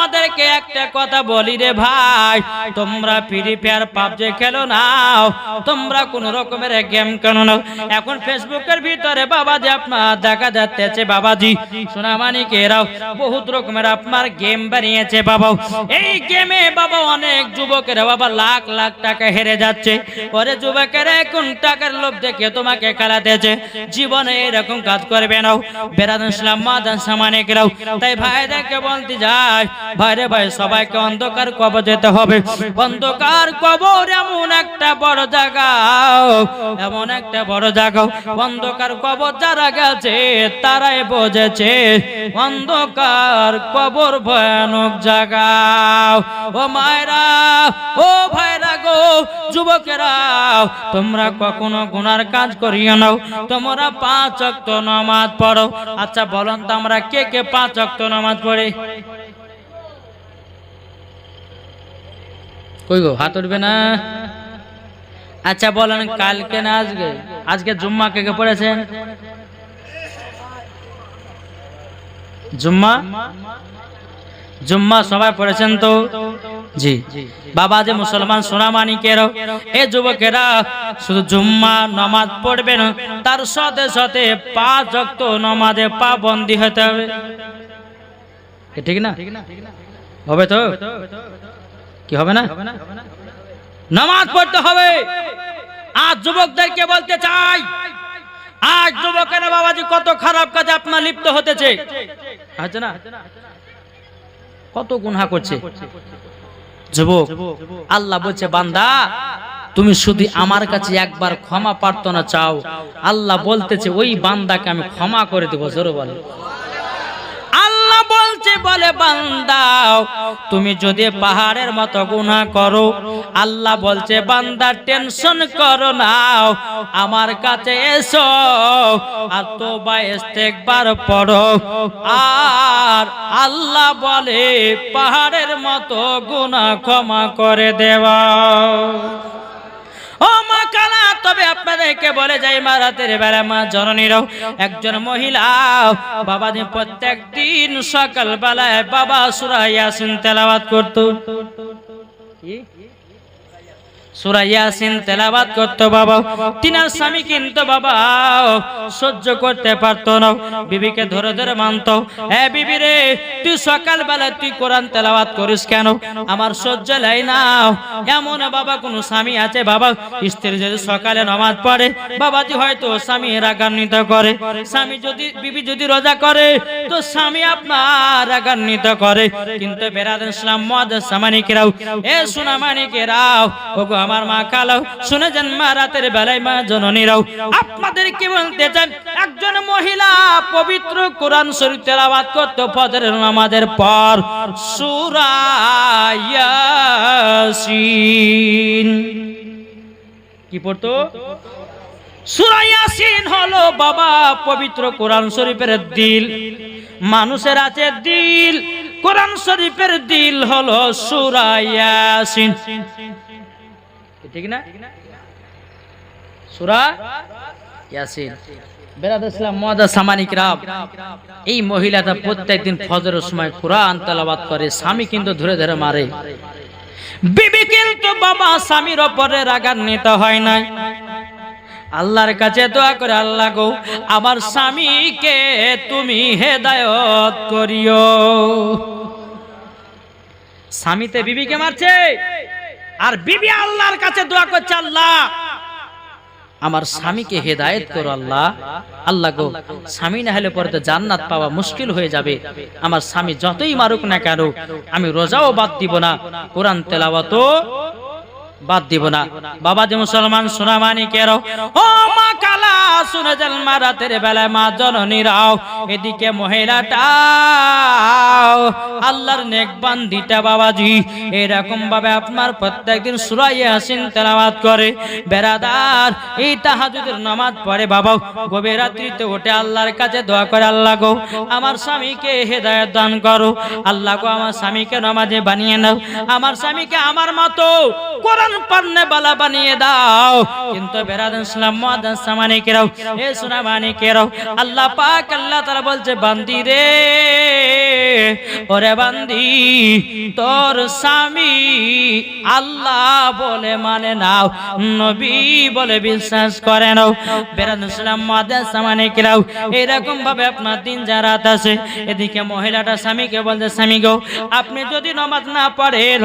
তোমাদেরকে একটা কথা বলি রে ভাই, তোমরা ফ্রি ফায়ার পাবজি খেলো না, তোমরা কোন রকমের গেম কেন না। এখন ফেসবুকের ভিতরে বাবাজি আপনার দেখা যাচ্ছে বাবাজি সোনামানিকেরাও বহুত রকমের আপনার গেম বানিয়েছে বাবা। এই গেমে বাবা অনেক যুবকেরা বাবা লাখ লাখ টাকা হেরে যাচ্ছে। পরে যুবকেরা এখন টাকার লোভ দেখে তোমাকে খেলাতেছে। জীবনে এরকম কাজ করবে না বেরাদ ইসলাম মাদান সামানিকেরাও। তাই ভাইদেরকে বলতে যায়, ভাইরে ভাই সবাইকে অন্ধকার কবর যেতে হবে। অন্ধকার কবর এমন একটা বড় জায়গা, এমন একটা বড় জায়গা, অন্ধকার কবর যারা গেছে তারাই বোঝেছে অন্ধকার কবর ভয়ানক জায়গা। ও মায়েরা, ও ভাইরা গো, যুবকেরা, তোমরা কখনো গুনার কাজ করিও না। তোমরা 5 ওয়াক্ত নামাজ পড়ো। আচ্ছা বলুন তো আমরা কে কে 5 ওয়াক্ত নামাজ পড়ি? কই গো হাত উঠবে না? আচ্ছা বলেন কালকে না আজকে? আজকে জুম্মা কে কে পড়েছেন? জুম্মা জুম্মা সবাই পড়েছেন তো? জি বাবা যে মুসলমান সোনামানিকেরাও, এ যুবকেরা শুধু জুম্মা নামাজ পড়বে না, তার সাথে সাথে 5 ওয়াক্ত নামাজে পাবন্দি হতে হবে। ঠিক না? হবে তো? কি হবে না? নামাজ পড়তে হবে। আজ যুবকদেরকে বলতে চাই, আজ যুবকেরা বাবাজি কত খারাপ কাজে আপনার লিপ্ত হতেছে। আছে না? কত গুনাহ করছে যুবক। আল্লাহ বলছে বান্দা তুমি শুধু আমার কাছে একবার ক্ষমা প্রার্থনা চাও, আল্লাহ বলতেছে ওই বান্দাকে আমি ক্ষমা করে দেব। জোরে বলে আল্লাহ বলছে, বলে বান্দা তুমি যদি পাহাড়ের মতো গুনাহ করো, আল্লাহ বলছে বান্দা টেনশন করো না, আমার কাছে এসো আর তওবা ইস্তেগফার পড়ো। আর আল্লাহ বলে পাহাড়ের মতো গুনাহ ক্ষমা করে দেওয়া। ও মা কালা, তবে আপনাদেরকে বলে যাই মা রাতের বেলা মা জননীরাও, একজন মহিলা বাবাজি প্রত্যেক দিন সকাল বেলায় বাবা সূরা ইয়াসিন তেলাওয়াত করত। কি সূরা ইয়াসিন তেলাওয়াত করতো বাবা। তিনার স্বামী কিন্তু বাবা সহ্য করতে পারতো না, বিবিকে ধরে ধরে মানতো। এ বিবি রে, তুই সকাল বেলা তুই কোরআন তেলাওয়াত করিস কেন? আমার সহ্য হয় না। এমন বাবা কোন স্বামী আছে বাবা, স্ত্রী যদি সকালে নামাজ পড়ে বাবাজি হয়তো স্বামী রাগান্বিত করে, স্বামী যদি বিবি যদি রোজা করে তো স্বামী আপনার রাগান্বিত করে। কিন্তু বেরাদ ইসলাম মুআদ্দাস সামানিকেরাও, এ সোনামানিকেরাও, ওগো আমার মা কালো, শুনে যান মা রাতের বেলায় মা জননীরাও, আপনাদের কি বলতে চান, একজন মহিলা পবিত্র কোরআন শরীফ তেলাওয়াত করত ফজরের নামাজের পর সূরা ইয়াসিন। কি পড়তো? সূরা ইয়াসিন হলো বাবা পবিত্র কোরআন শরীফের দিল। মানুষের আছে দিল, কোরআন শরীফের দিল হলো সূরা ইয়াসিন। ঠিক না? সূরা ইয়াসিন। বেরাদ ইসলাম মুআদ্দাস সামানিকরাম, এই মহিলাটা প্রত্যেকদিন ফজরের সময় কোরআন তেলাওয়াত করে, স্বামী কিন্তু ধরে ধরে মারে। বিবি কিন্তু বাবা স্বামীর উপরে রাগান্বিত হয় নাই। আল্লাহর কাছে দোয়া করে, আল্লাহ গো আমার স্বামীকে তুমি হেদায়েত করিও। স্বামীতে বিবিকে মারছে আর বিবি আল্লাহর কাছে দোয়া করছে, আল্লাহ আমার স্বামীকে হেদায়েত করো। আল্লাহ আল্লাহ গো, স্বামী না হলে পরে তো জান্নাত পাওয়া মুশকিল হয়ে যাবে। আমার স্বামী যতই মারুক না কেন আমি রোজাও বাদ দিব না, কোরআন তেলাওয়াতও বাদ দিব না। বাবা যে মুসলমান সোনামানিকেরাও, ও মা কালা, শুনে যান মা রাতের বেলায় মা জননীরাও, এদিকে মহিলাটা আল্লাহর নেক বান্দিটা বাবাজি এরকম ভাবে আপনার প্রত্যেকদিন সূরা ইয়াসিন তেলাওয়াত করে। বেরাদার এই তাহাজ্জুদের নামাজ পড়ে বাবা, গভীর রাত্রিতে উঠে আল্লাহর কাছে দোয়া করে, আল্লাহ গো আমার স্বামীকে হেদায়েত দান করো। আল্লাহ গো আমার স্বামীকে নামাজে বানিয়ে নাও, আমার স্বামীকে আমার মতো কোরআন পড়নে वाला বানিয়ে দাও। কিন্তু বেরাদান ইসলাম মুআদ্দান সামানিকেরাও, এ সুনামানিকেরাও, আল্লাহ পাক আল্লাহ তাআলা বলছে বান্দি রে, ওরে বান্দি, তোর স্বামী আল্লাহ বলে মানে নাও, নবী বলে বিশ্বাস করে নাও। বেরাদান ইসলাম মুআদ্দান সামানিকেরাও, এরকম ভাবে আপনার দিন যা রাত আছে। এদিকে মহিলাটা স্বামীকে বলছে, স্বামী গো, আপনি যদি নামাজ না পড়েন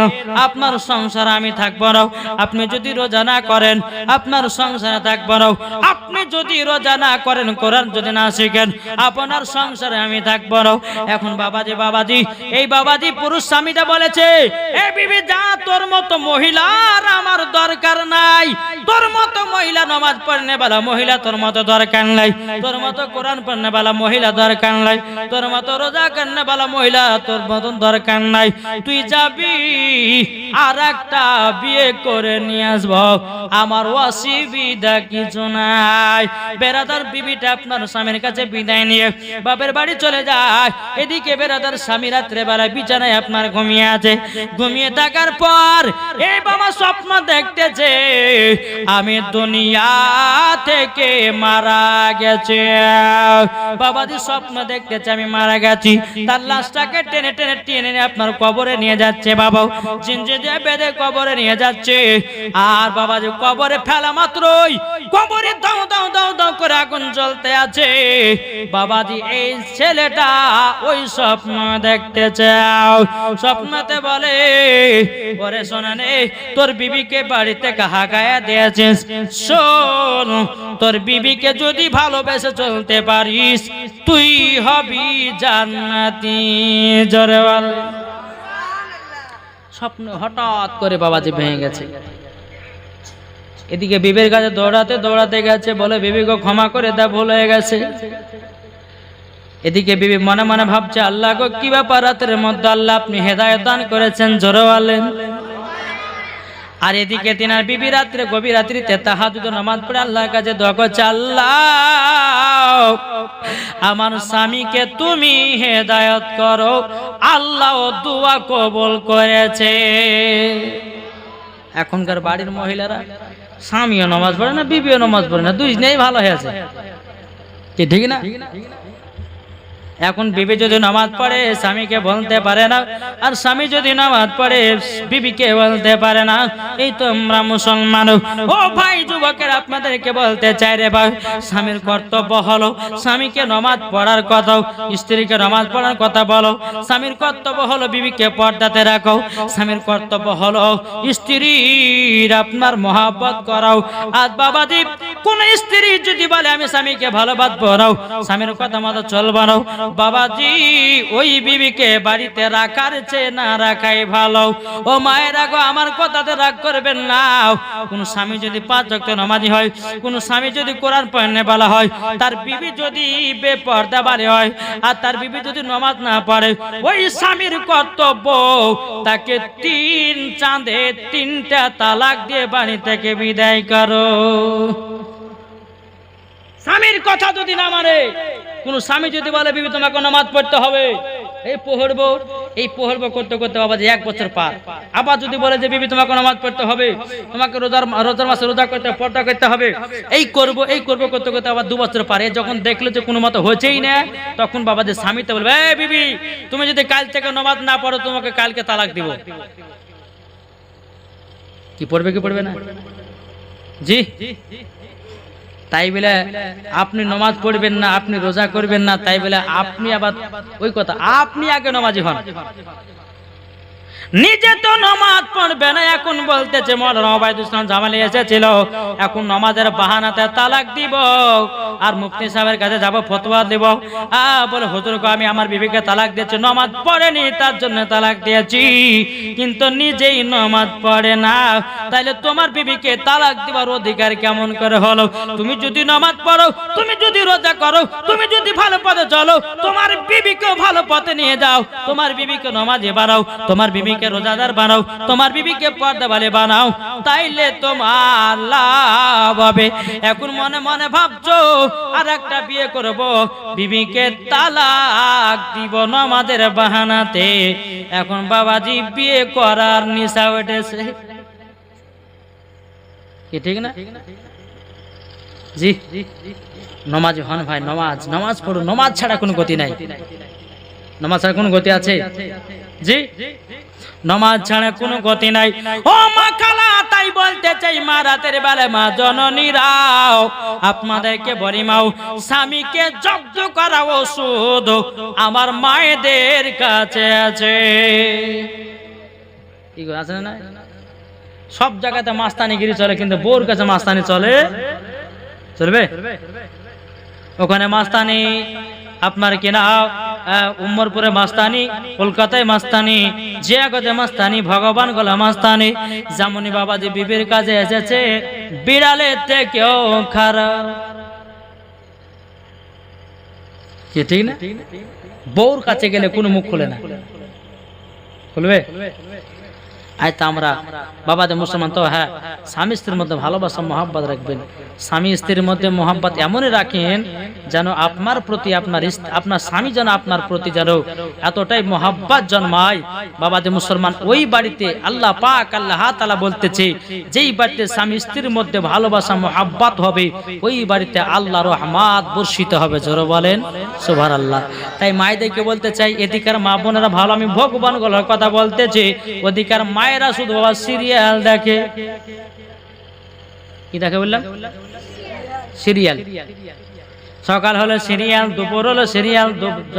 আপনার সংসার আমি থাকবো না। আপনি যদি রোজা না করেন আপনার সংসারে থাকবো না। আপনি যদি রোজা না করেন, কোরআন যদি না শিখেন, আপনার সংসারে আমি থাকবো না। এখন বাবাজি এই বাবাজি পুরুষ স্বামীটা বলেছে, এ বিবি যা, তোর মতো মহিলার আমার দরকার নাই। তোর মতো মহিলা নামাজ পড়নে वाला মহিলা তোর মতো দরকার নাই। তোর মতো কোরআন পড়নে वाला মহিলা দরকার নাই। তোর মতো রোজা করনে वाला মহিলা তোর মতো দরকার নাই। তুই যাবি আর একটা বিয়ে করে নিয়ে আসবো, আমার অসুবিধা কিছু নাই। বেরাদার বিবিটা আপনার স্বামীর কাছে বিদায় নিয়ে বাপের বাড়ি চলে যায়। এদিকে বেরাদার স্বামী রাত্রে বেলা বিছানায় আপনার ঘুমিয়ে আছে। ঘুমিয়ে থাকার পর এই বাবা স্বপ্ন দেখতেছে, আমি দুনিয়া থেকে মারা গেছে। বাবাজি স্বপ্ন দেখতেছে আমি মারা গেছি। তার লাশটাকে টেনে টেনে টেনে আপনার কবরে নিয়ে যাচ্ছে। বাবা জিনজে দিয়ে বেঁধে কবরে নিয়ে যাচ্ছে। আর বাবাজি কবরে ফেলা মাত্রই কবরে দাও দাও দাও দাও করে আগুন জ্বলতে আছে। বাবাজি এই ছেলেটা ওই স্বপ্ন দেখতেছে। স্বপ্নতে বলে, ওরে সোনা নে, তোর বিবিকে বাড়িতে হাঁকায়া দিয়েছিস। শোন, তোর বিবিকে যদি ভালোবেসে চলতে পারিস তুই হবি জান্নাতি। জোরে বল। স্বপ্ন হঠাৎ করে বাবাজি ভেঙে গেছে। এদিকে বিবির কাছে দৌড়াতে দৌড়াতে গেছে, বলে বিবি গো ক্ষমা করে দাও, ভুল হয়ে গেছে। এদিকে বিবি মনে মনে ভাবছে, আল্লাহ গো কি ব্যাপার, রাতের মধ্যে আল্লাহ আপনি হেদায়েত দান করেছেন, জোরে বলেন। আর এদিকে তিনার বিবি রাত্রে গভীর রাত্রিতে তাহাজ্জুদ নামাজ পড়ে আল্লাহর কাছে দোয়া করছে, আল্লাহ আমার স্বামীকে তুমি হেদায়েত করো। আল্লাহ দোয়া কবুল করেছে। এখনকার বাড়ির মহিলারা স্বামীও নামাজ পড়ে না, বিবিও নামাজ পড়ে না, দুইজনেই ভালো হয়েছে, কি ঠিক না? এখন বিবি যদি নামাজ পড়ে স্বামীকে বলতে পারে না, আর স্বামী যদি নামাজ পড়ে বিবিকে বলতে পারে না। এই তো আমরা মুসলমান। ও ভাই যুবকের, আপনাদেরকে বলতে চাই রে ভাই, স্বামীর কর্তব্য হলো স্বামীকে নামাজ পড়ার কথা, স্ত্রীকে নামাজ পড়ার কথা বলো। স্বামীর কর্তব্য হলো বিবিকে পর্দাতে রাখো। স্বামীর কর্তব্য হলো স্ত্রীর আপনার মহব্বত করাও। আর বাবাজি কোন স্ত্রী যদি বলে আমি স্বামীকে ভালোবাসবো না, স্বামীর কথা মতো চলবো না, বাবাজি ওই বিবিকে বাড়িতে রাখার চেয়ে না রাখাই ভালো। ও মায়েরা গো, আমার কথাতে রাগ করবেন না। কোন স্বামী যদি 5 ওয়াক্ত নামাজি হয়, কোন স্বামী যদি কোরআন পড়নে वाला হয়, তার বিবি যদি বেপরদা বাড়ি হয়, আর তার বিবি যদি নামাজ না পড়ে, ওই স্বামীর কর্তব্য তাকে 3 চাঁদে 3টা তালাক দিয়ে বাড়ি থেকে বিদায় করো। স্বামীর কথা যদি না মানে, কোন স্বামী যদি বলে বিবি তোমাকে নামাজ পড়তে হবে, এই পড়বো করতে করতে বাবা 1 বছর পার। আবার যদি বলে যে বিবি তোমাকে নামাজ পড়তে হবে, তোমাকে রোজার মাসে রোজা করতে পর্দা করতে হবে, এই করব করতে করতে আবার 2 বছর পারে। যখন দেখলো যে কোনো মতো হচ্ছেই না, তখন বাবা যে স্বামীতে বলবে, এই বিবি তুমি যদি কাল থেকে নামাজ না পড়ো তোমাকে কালকে তালাক দিব। কি পড়বে কি পড়বে না? জি। তাই বলে আপনি নামাজ পড়বেন না, আপনি রোজা করবেন না, তাই বলে আপনি আবার ওই কথা, আপনি আগে নামাজি হন। নিজে তো নামাজ পড়বে না, এখন বলতেছে মাওলানা ওবায়দুল ইসলাম জামালি এসেছিল, এখন নামাজের বাহানাতে তালাক দিব, আর মুফতি সাহেবের কাছে যাব ফতোয়া দেব। বলে হুজুর গো, আমি আমার বিবিকে তালাক দিয়েছি, নামাজ পড়েনি তার জন্য তালাক দিয়েছি, কিন্তু নিজেই নামাজ পড়ে না, তাইলে তোমার বিবিকে তালাক দেওয়ার অধিকার কেমন করে হলো? তুমি যদি নামাজ পড়ো, তুমি যদি রোজা করো, তুমি যদি ভালো পথে চলো, তোমার বিবিকেও ভালো পথে নিয়ে যাও, তোমার বিবিকে নামাজি বানাও, তোমার বিবিকে রোজাদার বানাও, তোমার বিবিকে পর্দাওয়ালি বানাও, তাইলে তোমার লাভ হবে। এখন মনে মনে ভাবছো আর একটা বিয়ে করব, বিবিকে তালাক দিব নামাজের বাহানাতে। এখন বাবাজি বিয়ে করার নিশা উঠেছে। কি ঠিক না? জি, নমাজ হন ভাই, নমাজ পড়ুন। নমাজ ছাড়া কোনো গতি নাই। নমাজ ছাড়া কোনো গতি আছে? জি, নমাজ ছাড়া কোনো গতি নাই। ও মা খালা, তাই বলতে চাই মা রাতের বেলা মা জননীরাও আপনাদেরকে বলি মাও, স্বামীকে জব্দ করা ওষুধ আমার মায়েদের কাছে আছে। কি আছে না? সব জায়গাতে মাস্তানিগিরি চলে, কিন্তু বউর কাছে মাস্তানি চলবে? ওখানে মাস্তানি আপনার কিনা উম্মরপুরে মাস্তানি, কলকাতায় মাস্তানি, জিয়াগতে মাস্তানি, ভগবান গলা মাস্তানি। যেমনি বাবাজি বিবির কাছে এসেছে বিড়ালের থেকেও খারাপ। কি ঠিক না? বউর কাছে গেলে কোনো মুখ খুলে না, খুলবে? আজ তো আমরা বাবাদের মুসলমান তো হ্যাঁ, স্বামী স্ত্রীর মধ্যে ভালোবাসা মহাব্বত রাখবেন। স্বামী স্ত্রীর মধ্যে মহাব্বত এমনই রাখেন যেন আপনার প্রতি আপনার স্বামী যেন আপনার প্রতি যেন এতটাই মহাব্বত জন্মায়। বাবাদের মুসলমান, ওই বাড়িতে আল্লাহ পাক আল্লাহ তাআলা বলতেছে, যেই বাড়িতে স্বামী স্ত্রীর মধ্যে ভালোবাসা মহাব্বত হবে ওই বাড়িতে আল্লাহ রহমত বর্ষিত হবে। জোরে বলেন সুবহানাল্লাহ। তাই মায়েদেরকে বলতে চাই, এদিকার মা বোনেরা ভালো, আমি ভগবান গলার কথা বলতেছি, ওদিকার মায়েরা শুধু বাবা সিরিয়াল দেখে। কি দেখে বললাম? সিরিয়াল। সকাল হলো সিরিয়াল, দুপুর হলো সিরিয়াল,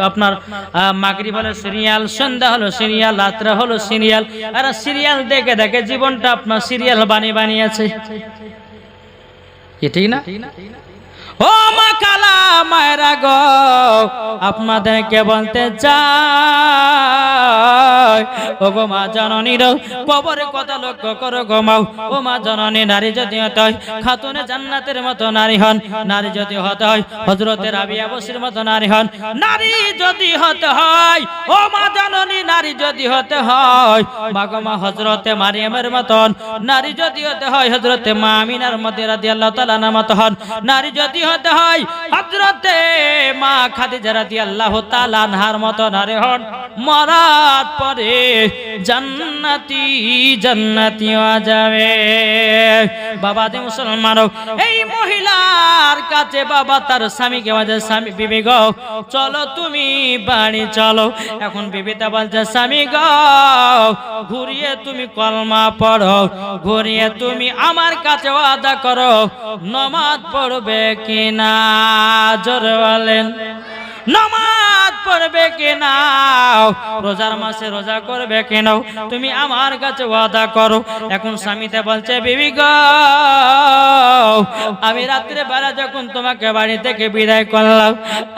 আপনার মাগরিব হলো সিরিয়াল, সন্ধ্যা হলো সিরিয়াল, রাত্রে হলো সিরিয়াল। আর সিরিয়াল দেখে দেখে জীবনটা আপনার সিরিয়াল বানিয়েছে। কি ঠিক না? ও মা কালা মায়েরা গো, আপনাদেরকে বলতে চাই, ও গো মা জননীর কবরের কথা লক্ষ্য করো গো মাও। ও মা জননী, নারী যদি হতে হয় খাতুনে জান্নাতের মতো নারী হন, নারী যদি হতে হয় হযরতে রাবিয়া বসির মতো নারী হন, নারী যদি হতে হয় ও মা জননী, নারী যদি হতে হয় মা গো মা হযরতে মারিয়ামের মতন, নারী যদি হতে হয় হযরতে মা আমিনার মধ্যে রাদিয়াল্লাহু তাআলা আনহার মতো হন, নারী যদি হতে হয় হযরতে মা খাদিজা রাদিয়াল্লাহু তাআলা আনহার মতো নারী হন, মরার পরে জান্নাতি হয়ে যাবে। বাবা দে মুসলমান, এই মহিলার কাছে বাবা তার স্বামীকে বলছে, স্বামী বিবি গো চলো তুমি বাড়ি চলো। এখন বিবিটা বলছে, স্বামী গো ঘুরিয়ে তুমি কলমা পড়ো, ঘুরিয়ে তুমি আমার কাছে ওয়াদা করো নামাজ পড়বে কিনা। জোরে বলেন, নামাজ পড়বে কিনা? রোজার মাসে রোজা করবে কিনা? তুমি আমার কাছে ওয়াদা করো। এখন স্বামীতে বলছে, বিবি গো আমি রাত্রে বেলা যখন তোমাকে বাড়ি থেকে বিদায় করলাম,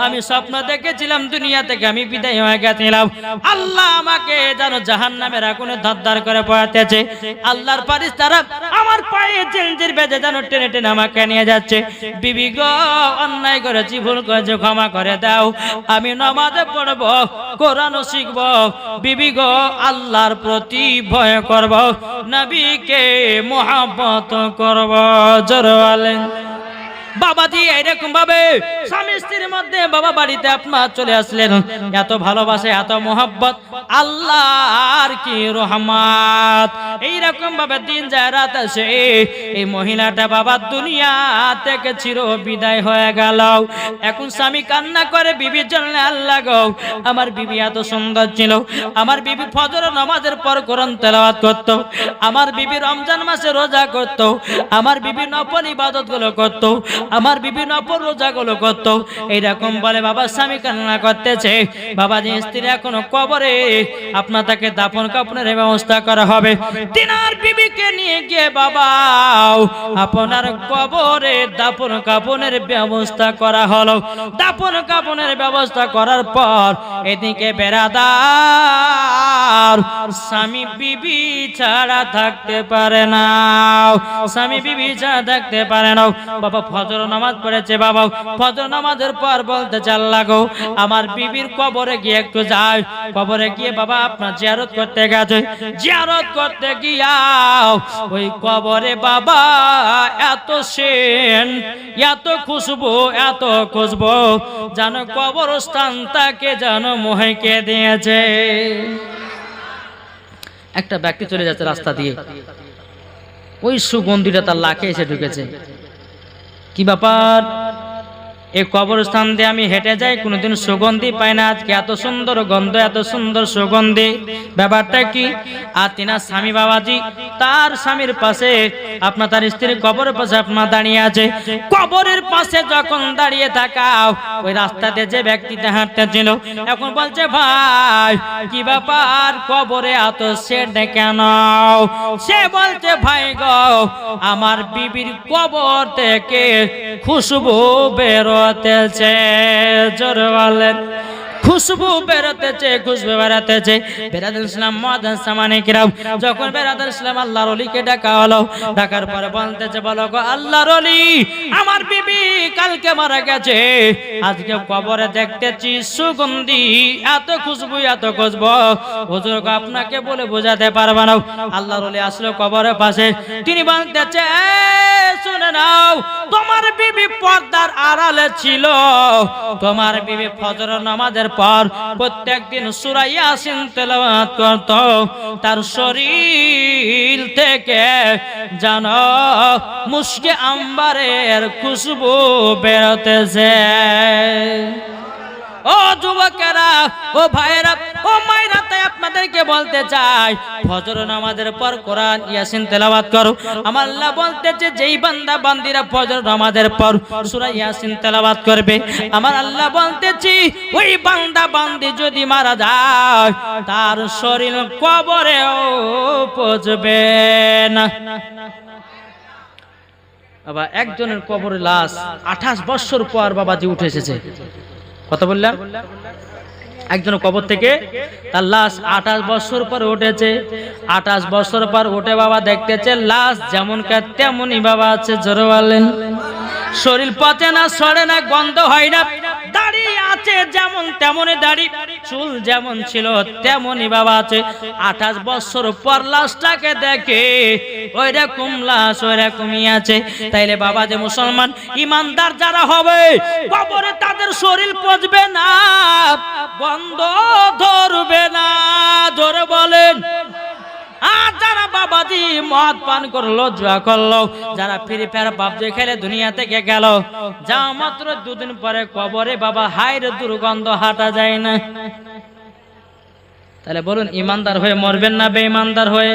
আমি স্বপ্ন দেখেছিলাম দুনিয়া থেকে আমি বিদায় হয়ে গেছিলাম। আল্লাহ আমাকে যেন জাহান্নামের আগুনে ধার করে পড়াতেছে। আল্লাহর ফেরেশতারা আমার পায়ে জিঞ্জির বেঁধে যেন টেনে টেনে আমাকে নিয়ে যাচ্ছে। বিবি গো অন্যায় করেছি, ভুল করেছি, ক্ষমা করে দাও। আমি নামাজে পড়ব, কোরআন শিখব, বিবি গো আল্লাহর প্রতি ভয় করব, নবীকে মহব্বত করব। জোরে বলেন। বাবাজি এইরকম ভাবে স্বামী স্ত্রীর মধ্যে বাবা বাড়িতে আপনার চলে আসলেন, এত ভালোবাসে, এত মোহাব্বত, আল্লাহর কি রহমত। এইরকম ভাবে দিন যায়, রাত আসে, এই মহিলাটা বাবা দুনিয়া থেকে চির বিদায় হয়ে গেল। এখন স্বামী কান্না করে বিবির জন্য, আল্লাহ গো আমার বিবি এত সুন্দর ছিল, আমার বিবি ফজর নামাজের পর কোরআন তেলাওয়াত করত, আমার বিবি রমজান মাসে রোজা করত, আমার বিবি নফল ইবাদত গুলো করত, আমার বিবি নফল রোজাগুলো করত। এইরকম বলে বাবা স্বামী কান্না করতেছে। বাবা যে স্ত্রী এখনো কবরে, আপনার তাকে দাফন কাফনের ব্যবস্থা করা হবে। তিনার বিবিকে নিয়ে গিয়ে বাবা আপনার কবরে দাফন কাফনের ব্যবস্থা করা হলো। দাফন কাফনের ব্যবস্থা করার পর এদিকে বেরাদার স্বামী বিবি ছাড়া থাকতে পারে না, স্বামী বিবি ছাড়া থাকতে পারে না। বাবা ফজর নামাজ পড়েছে, বাবা ফজর নামাজের পর বলতে চাল লাগো আমার বিবির কবরে গিয়ে একটু যায়। কবরে গিয়ে বাবা আপনার জিয়ারত করতে গেছে, জিয়ারত করতে গিয়া ওই কবরে বাবা এত সেন্ট, এত খুশবু, এত খুশবু যেন কবরস্থান তাকে যেন মোহেকে দিয়েছে। একটা ব্যক্তি চলে যাচ্ছে রাস্তা দিয়ে, ওই সুগন্ধিটা তার লাখে এসে ঢুকেছে। কি ব্যাপার? এই কবরস্থান দিয়ে আমি হেঁটে যাই, কোনোদিন সুগন্ধি পাই না, আজকে এত সুন্দর গন্ধ, এত সুন্দর সুগন্ধি, ব্যাপারটা কি? আর তিনার স্বামী বাবাজি তার স্বামীর পাশে আপনার তার স্ত্রীর কবরের পাশে আপনার দাঁড়িয়ে আছে। কবরের পাশে যখন দাঁড়িয়ে থাকাও ওই রাস্তাতে যে ব্যক্তিটা হাঁটতেছিল এখন বলছে, ভাই কি ব্যাপার, কবরে এত সেট কেন? সে বলছে, ভাই গো, আমার বিবির কবর থেকে খুশবু বেরোতেছে। জোরে বলেন, খুশবু বেরোতেছে, খুশবু বেরোতেছে। বেরাদুল ইসলাম মুআজ্জিন সামানিকরাম, যখন বেরাদুল ইসলাম আল্লাহর ওলিকে ডাকা হলো, ডাকার পরে বলতেছে, বলো গো আল্লাহর ওলি, আমার বিবি কালকে মারা গেছে, আজকে কবরে দেখতেছি সুগন্ধি, এত খুশবু, এত খুশবু, হুজুর গো আপনাকে বলে বোঝাতে পারবো না। আল্লাহর ওলি আসলো কবরের পাশে, তিনি বলতেছে, শুনে নাও, তোমার বিবি পর্দার আড়ালে ছিল, তোমার বিবি ফজর নামাজের পর প্রত্যেকদিন সূরা ইয়াসিন তেলাওয়াত করত, তার শরীর থেকে জানো মুশকে আম্বারের খুশবু বেরোতেছে। ও যুবকেরা, ও ভাইরা, ও মায়েরা, তাই আপনাদেরকে বলতে চাই, ফজর নামাজের পর কোরআন ইয়াসিন তেলাওয়াত করো। আমার আল্লাহ বলতেছে, যেই বান্দা বান্দিরা ফজর নামাজের পর সূরা ইয়াসিন তেলাওয়াত করবে, আমার আল্লাহ বলতেছি, ওই বান্দা বান্দি যদি মারা যায়, তার শরীর কবরেও পচবে না। বাবা, একজনের কবরে লাশ 28 বছর পর বাবাজি উঠে এসেছে। কথা বললাম, একজনের কবর থেকে তার লাশ 28 বছর পর উঠেছে। 28 বছর পর উঠে বাবা দেখতেছে লাশ যেমন তেমনই বাবা আছে। জোরে বলেন, শরীর পচে না, সরে না, গন্ধ হয় না, দাড়ি আছে যেমন তেমনই দাড়ি, চুল যেমন ছিল তেমনই বাবা আছে। 28 বছর পর লাশটাকে দেখে ওই রকম লাশ ওই রকমই আছে। তাইলে বাবা যে মুসলমান ইমানদার যারা হবে, কবরে তাদের শরীর পচবে না, গন্ধ ধরবে না। ধরে বলেন, আর যারা বাবাজি মদ পান করলো, জুয়া করলো, যারা ফ্রি ফায়ার পাবজি খেলে দুনিয়া থেকে গেল, যা মাত্র 2 দিন পরে কবরে বাবা হায়রে দুর্গন্ধ হাঁটা যায় না। তাহলে বলুন, ইমানদার হয়ে মরবেন না বেঈমানদার হয়ে?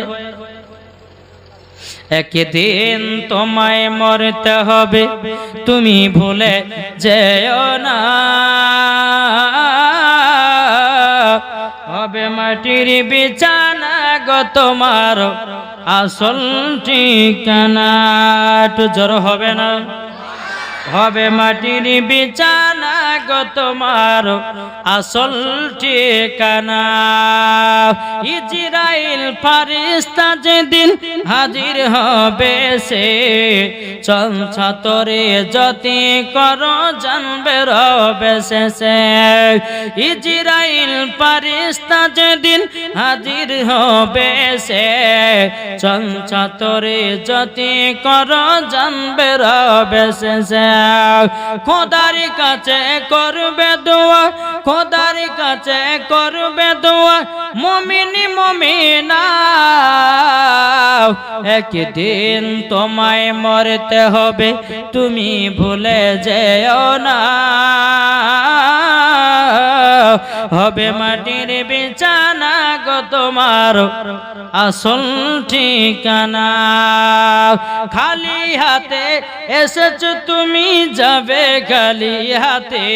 একদিন তোমায় মরতে হবে, তুমি ভুলে যেও না, হবে মাটির বিছানা গো তোমার আসল ঠিকানা। একটু জোর হবে না? হবে মাটির বিছানা গো তোমার আসল ঠিকানা। ইজরাইল ফারিস্তা যেদিন হাজির হবে, সে চঞ্চতরে যতি করো জানবে রবে শেষে। ইজরাইল ফারিস্তা যেদিন হাজির হবে, সে চঞ্চতরে যতি করো জানবে রবে শেষে। খোদার কাছে করবে দোয়া, খোদার কাছে করবে দোয়া, মুমিনি মুমিনা, একদিন তোমায় মরতে হবে, তুমি ভুলে যেও না, হবে মাটির বিছানা গো তোমার আসল ঠিকানা। খালি হাতে এসেছো তুমি, যাবে খালি হাতে।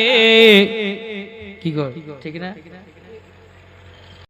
কি গো, ঠিক না?